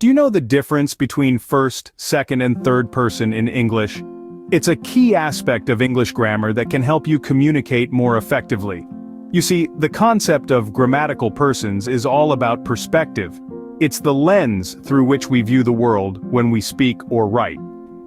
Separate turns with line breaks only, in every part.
Do you know the difference between first, second, and third person in English? It's a key aspect of English grammar that can help you communicate more effectively. You see, the concept of grammatical persons is all about perspective. It's the lens through which we view the world when we speak or write.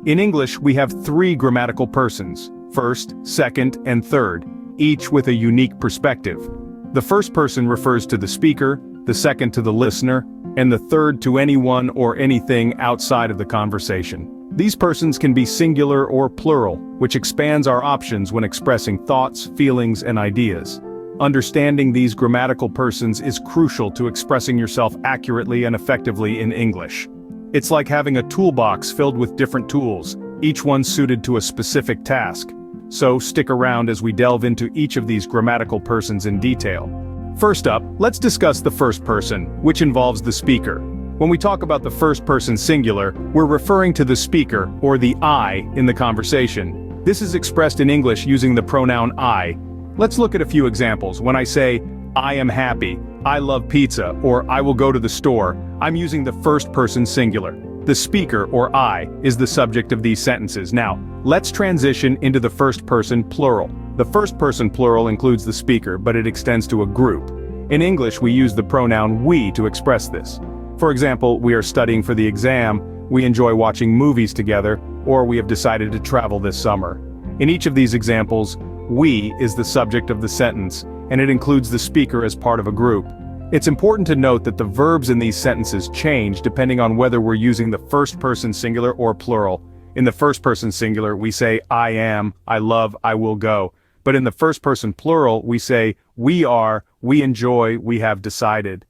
In English, we have three grammatical persons: first, second, and third, each with a unique perspective. The first person refers to the speaker, the second to the listener, and the third to anyone or anything outside of the conversation. These persons can be singular or plural, which expands our options when expressing thoughts, feelings, and ideas. Understanding these grammatical persons is crucial to expressing yourself accurately and effectively in English. It's like having a toolbox filled with different tools, each one suited to a specific task. So stick around as we delve into each of these grammatical persons in detail. First up, let's discuss the first person, which involves the speaker. When we talk about the first person singular, we're referring to the speaker, or the I, in the conversation. This is expressed in English using the pronoun I. Let's look at a few examples. When I say, I am happy, I love pizza, or I will go to the store, I'm using the first person singular. The speaker, or I, is the subject of these sentences. Now, let's transition into the first person plural. The first person plural includes the speaker, but it extends to a group. In English, we use the pronoun we to express this. For example, we are studying for the exam, we enjoy watching movies together, or we have decided to travel this summer. In each of these examples, we is the subject of the sentence, and it includes the speaker as part of a group. It's important to note that the verbs in these sentences change depending on whether we're using the first person singular or plural. In the first person singular, we say I am, I love, I will go. But in the first person plural, we say we are, we enjoy, we have decided.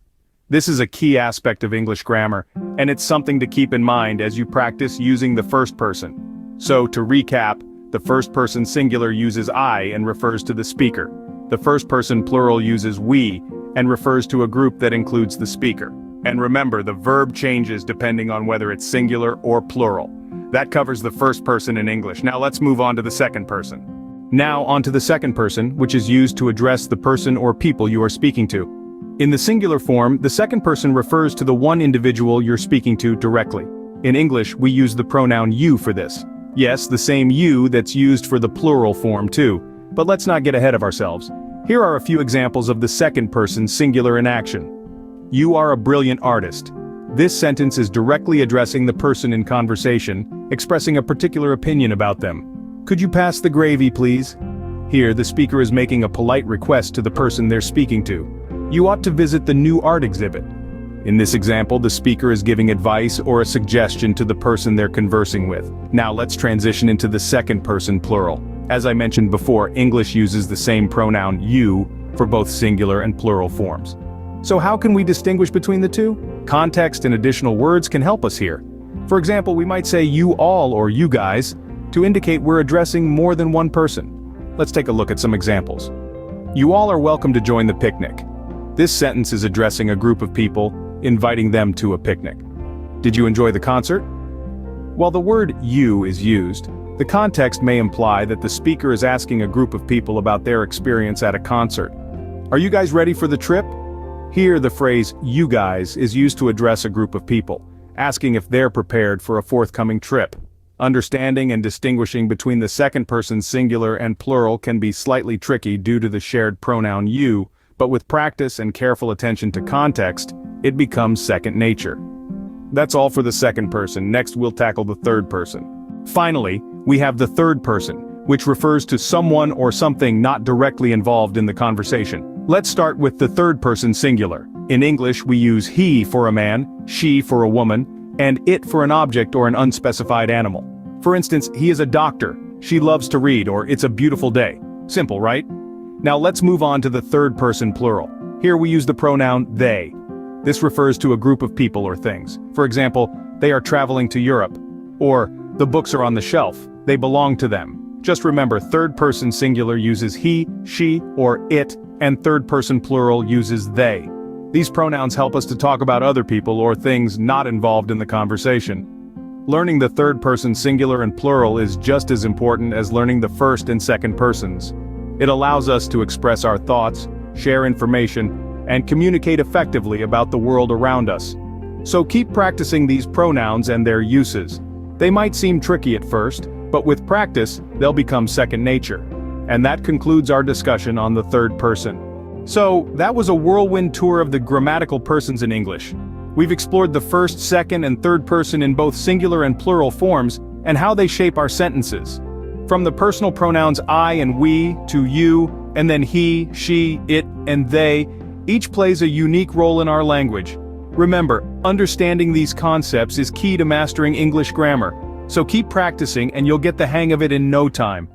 This is a key aspect of English grammar, and it's something to keep in mind as you practice using the first person. So, to recap, the first person singular uses I and refers to the speaker. The first person plural uses we and refers to a group that includes the speaker. And remember, the verb changes depending on whether it's singular or plural. That covers the first person in English. Now let's move on to the second person. Now on to the second person, which is used to address the person or people you are speaking to. In the singular form, the second person refers to the one individual you're speaking to directly. In English, we use the pronoun you for this. Yes, the same you that's used for the plural form too. But let's not get ahead of ourselves. Here are a few examples of the second person singular in action. You are a brilliant artist. This sentence is directly addressing the person in conversation, expressing a particular opinion about them. Could you pass the gravy, please? Here, the speaker is making a polite request to the person they're speaking to. You ought to visit the new art exhibit. In this example, the speaker is giving advice or a suggestion to the person they're conversing with. Now let's transition into the second person plural. As I mentioned before, English uses the same pronoun you for both singular and plural forms. So how can we distinguish between the two? Context and additional words can help us here. For example, we might say you all or you guys to indicate we're addressing more than one person. Let's take a look at some examples. You all are welcome to join the picnic. This sentence is addressing a group of people, inviting them to a picnic. Did you enjoy the concert? While the word you is used, the context may imply that the speaker is asking a group of people about their experience at a concert. Are you guys ready for the trip? Here, the phrase you guys is used to address a group of people, asking if they're prepared for a forthcoming trip. Understanding and distinguishing between the second person singular and plural can be slightly tricky due to the shared pronoun you, but with practice and careful attention to context, it becomes second nature. That's all for the second person. Next, we'll tackle the third person. Finally, we have the third person, which refers to someone or something not directly involved in the conversation. Let's start with the third person singular. In English, we use he for a man, she for a woman, and it for an object or an unspecified animal. For instance, he is a doctor, she loves to read, or it's a beautiful day. Simple, right? Now let's move on to the third person plural. Here we use the pronoun they. This refers to a group of people or things. For example, they are traveling to Europe. Or, the books are on the shelf, they belong to them. Just remember, third person singular uses he, she, or it, and third person plural uses they. These pronouns help us to talk about other people or things not involved in the conversation. Learning the third person singular and plural is just as important as learning the first and second persons. It allows us to express our thoughts, share information, and communicate effectively about the world around us. So keep practicing these pronouns and their uses. They might seem tricky at first, but with practice, they'll become second nature. And that concludes our discussion on the third person. So, that was a whirlwind tour of the grammatical persons in English. We've explored the first, second, and third person in both singular and plural forms, and how they shape our sentences. From the personal pronouns I and we, to you, and then he, she, it, and they, each plays a unique role in our language. Remember, understanding these concepts is key to mastering English grammar, so keep practicing and you'll get the hang of it in no time.